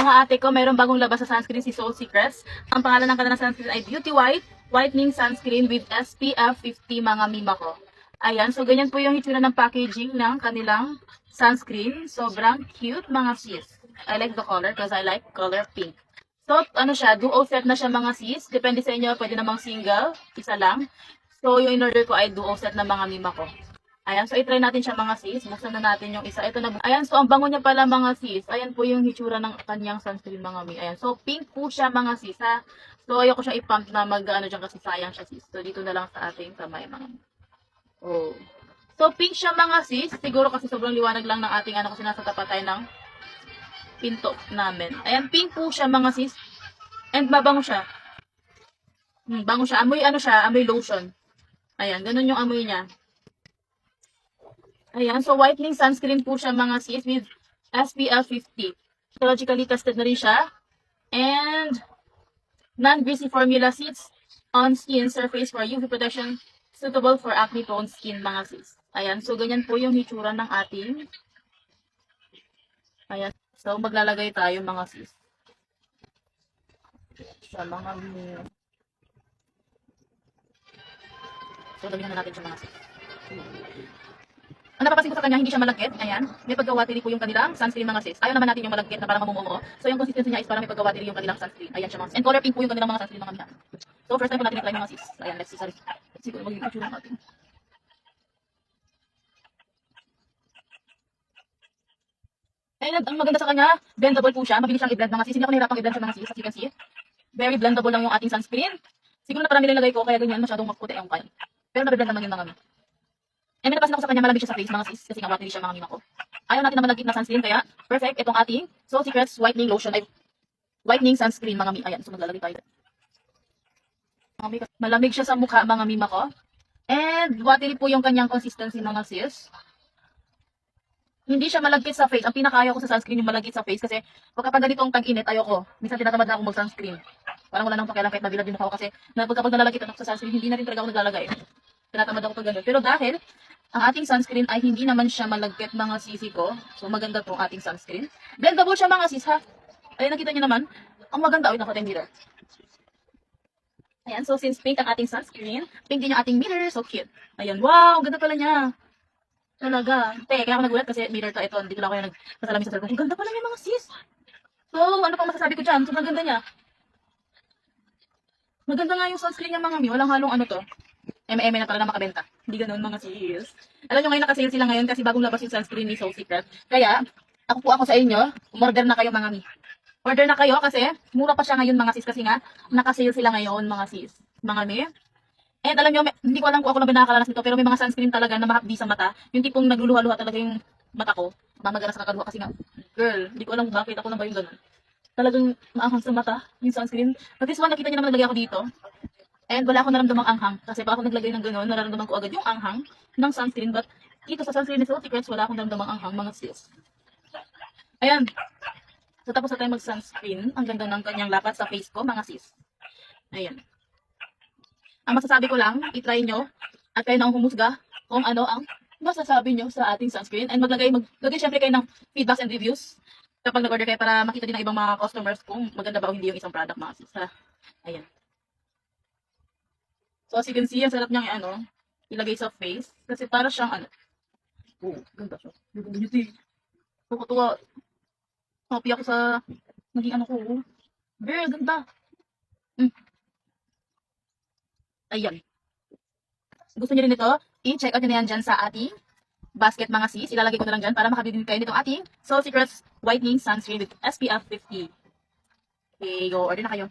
Mga ate ko, mayroong bagong labas sa sunscreen si Soul Secrets. Ang pangalan ng kanilang sunscreen ay Beauty White Whitening Sunscreen with SPF 50 mga mima ko. Ayan, so ganyan po yung hitsura ng packaging ng kanilang sunscreen. Sobrang cute mga sis. I like the color because I like color pink. So, ano siya, duo set na siya mga sis. Depende sa inyo, pwede namang single, isa lang. So, yung in-order ko ay duo set na mga mima ko. Ayan, so i-try natin siya mga sis. Buksan na natin yung isa. Ito na. Ayan, so ang bango niya pala mga sis. Ayan po yung hitsura ng kanyang sunscreen mga mi. Ayan, so pink po siya mga sis ha. So ayoko siya i-pump na mag-ano dyan kasi sayang siya sis. So dito na lang sa ating kamay mga mi. Oh. So pink siya mga sis. Siguro kasi sobrang liwanag lang ng ating ano kasi nasa tapat tayo ng pinto namin. Ayan, pink po siya mga sis. And mabango siya. Bango siya. Amoy ano siya, amoy lotion. Ayan, ganun yung amoy niya. Ayan, so whitening sunscreen po siya mga sis with SPF 50. Psychologically tested na rin siya. And non-greasy formula sits on skin surface for UV protection suitable for acne-prone skin mga sis. Ayan, so ganyan po yung hitsura ng ating. Ayan, so maglalagay tayo mga sis. Sa mga so damihan na natin siya mga sis. Ang napapansin ko sa kanya, hindi siya malagkit. Ayan. May pagka-watery po yung kanilang sunscreen mga sis. Ayaw naman natin yung malagkit na parang mamumuo. So yung consistency niya is parang may pagka-watery yung kanilang sunscreen. Ayan siya mga sis. And color pink po yung kanilang mga sunscreen mga miha. So first time po natin i-apply mga sis. Ayan, let's see. Sorry. Let's see kung magiging itsura natin. And ang maganda sa kanya, blendable po siya. Mabilis siyang i-blend mga sis. Hindi ako nahirapang i-blend siya mga sis. As you can see. Very blendable lang yung ating sunscreen. Siguro na parang nilagay ko kaya ganyan masyadong maputi yung kain. Pero nabiblend naman yung mga mi. And may napasin ako sa kanya, malamig siya sa face mga sis kasi nga watery siya mga mima ko. Ayaw natin na malagkit na sunscreen kaya perfect itong ating Soul Secrets whitening lotion ay whitening sunscreen mga mi. Ayan, so maglalagay tayo. Malamig siya sa mukha mga mima ko. And watery po yung kanyang consistency mga sis. Hindi siya malagkit sa face. Ang pinakaayaw ko sa sunscreen yung malagkit sa face kasi pagka ganitong tag-init ayoko. Minsan tinatamad na ako mag-sunscreen. Parang wala nang pakialam kahit mabilad yung mukha ko kasi kapag nalalagkit ako sa sunscreen hindi na rin talaga ako naglalagay. Tinatamad ako pag ganun. Pero dahil ang ating sunscreen ay hindi naman siya malagkit mga sisi ko. So maganda tong ating sunscreen. Blendable siya mga sis ha. Ayan, nakita niyo naman. Ang maganda. Ay, nakita yung mirror. Ayan, so since pink ang ating sunscreen, pink din yung ating mirror. So cute. Ayan, wow, ganda pala niya. Talaga. Kaya ako nagulat kasi mirror to ito. Dito lang ako yung nagpasalamin sa cellphone. Ang ganda pala niya mga sis. So, ano pang masasabi ko dyan? Sobrang ganda niya. Maganda nga yung sunscreen niya mga mi. Walang halong ano to. MM na para na makabenta. Hindi ganoon mga sis. Alam nyo ngayon nakasale sila ngayon kasi bagong labas yung sunscreen ni Soul Secret. Kaya, ako sa inyo, umorder na kayo mga mi. Order na kayo kasi mura pa siya ngayon mga sis kasi nga nakasale sila ngayon mga sis. Mga mi. And alam nyo, hindi ko alam kung ako lang nakakaranas nito pero may mga sunscreen talaga na mahapdi sa mata. Yung tipong nagluluha-luha talaga yung mata ko. Mamagaras na kakaluha kasi nga, girl, hindi ko alam bakit ako lang ba yung ganun. Talagang maanghang sa mata yung sunscreen. But this one, nakita nyo naman naglagay ako dito. And wala akong naramdamang anghang. Kasi pag ako naglagay ng gano'n, nararamdaman ko agad yung anghang ng sunscreen. But dito sa sunscreen ni Soul Secrets, wala akong naramdamang anghang mga sis. Ayan. So tapos na tayo mag-sunscreen. Ang ganda ng kanyang lapat sa face ko, mga sis. Ayan. Ang masasabi ko lang, itry nyo at kayo nang humusga kung ano ang masasabi nyo sa ating sunscreen. And maglagay syempre kayo ng feedbacks and reviews kapag nag-order kayo para makita din ng ibang mga customers kung maganda ba o hindi yung isang product mga sis. Ayan. So as you can see, ang sarap niyang ilagay sa face. Kasi para siyang oh, ganda siya. Beauty. Tuwa. Happy ako sa naging ko. Girl, ganda. Ayan. Gusto niyo rin ito? I-check out nyo na yan dyan sa ating basket mga sis. Ilalagay ko na lang dyan para makabili din kayo nitong ating Soul Secrets Whitening Sunscreen with SPF 50. Okay, go. Order na kayo.